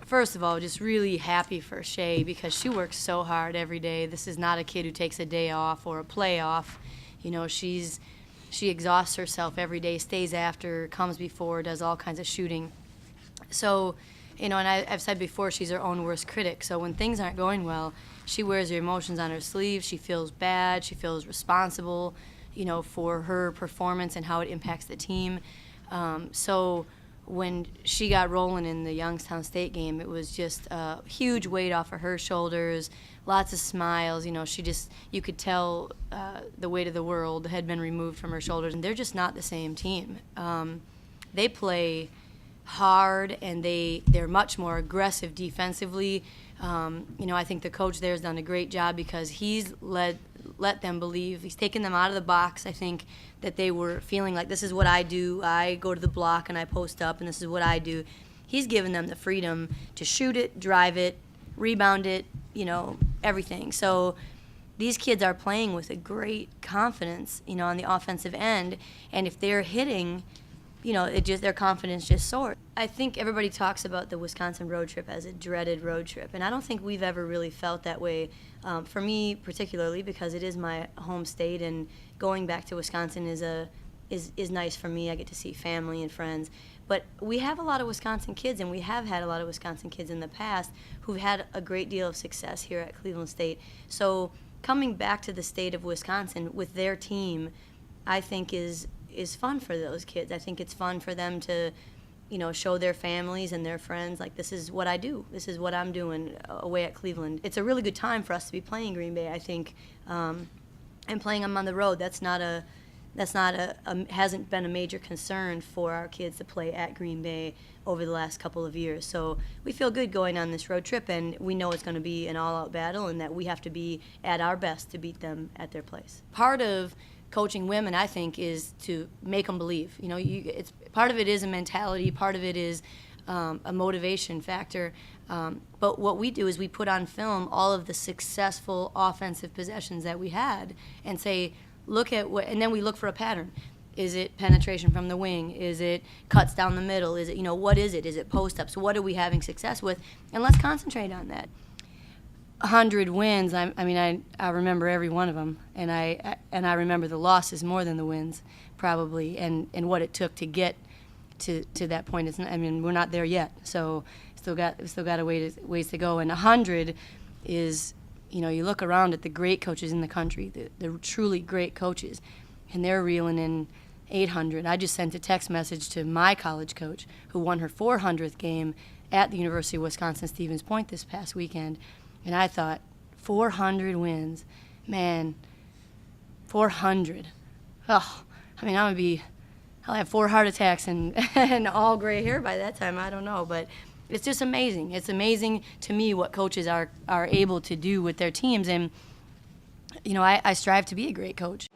First of all, just really happy for Shay because she works so hard every day. This is not a kid who takes a day off or a play off. You know, she exhausts herself every day, stays after, comes before, does all kinds of shooting. So, you know, and I've said before, she's her own worst critic. So when things aren't going well, she wears her emotions on her sleeve. She feels bad. She feels responsible, you know, for her performance and how it impacts the team. So when she got rolling in the Youngstown State game, it was just a huge weight off of her shoulders, lots of smiles. You know, you could tell the weight of the world had been removed from her shoulders. And they're just not the same team. They play hard, and they're much more aggressive defensively. You know, I think the coach there has done a great job because he's let them believe. He's taken them out of the box. I think that they were feeling like, this is what I do. I go to the block and I post up, and this is what I do. He's given them the freedom to shoot it, drive it, rebound it, you know, everything. So these kids are playing with a great confidence, you know, on the offensive end. And if they're hitting, you know, their confidence just soared. I think everybody talks about the Wisconsin road trip as a dreaded road trip, and I don't think we've ever really felt that way. For me, particularly, because it is my home state, and going back to Wisconsin is nice for me. I get to see family and friends. But we have a lot of Wisconsin kids, and we have had a lot of Wisconsin kids in the past who've had a great deal of success here at Cleveland State. So coming back to the state of Wisconsin with their team, I think is fun for those kids. I think it's fun for them to, you know, show their families and their friends, like, this is what I do. This is what I'm doing away at Cleveland. It's a really good time for us to be playing Green Bay, I think, and playing them on the road. Hasn't been a major concern for our kids to play at Green Bay over the last couple of years. So we feel good going on this road trip, and we know it's going to be an all-out battle, and that we have to be at our best to beat them at their place. Part of coaching women, I think, is to make them believe. You know, it's part of it is a mentality, part of it is a motivation factor. But what we do is we put on film all of the successful offensive possessions that we had, and say, look at what, and then we look for a pattern. Is it penetration from the wing? Is it cuts down the middle? Is it, you know, what is it? Is it post-ups? What are we having success with? And let's concentrate on that. 100 wins, I remember every one of them, and I remember the losses more than the wins, probably, and what it took to get to that point. We're not there yet, so still got a ways to go. And 100 is, you know, you look around at the great coaches in the country, the truly great coaches, and they're reeling in 800. I just sent a text message to my college coach who won her 400th game at the University of Wisconsin-Stevens Point this past weekend. And I thought, 400 wins, man, 400. Oh, I'll have 4 heart attacks and all gray hair by that time. I don't know, but it's just amazing. It's amazing to me what coaches are able to do with their teams. And, you know, I strive to be a great coach.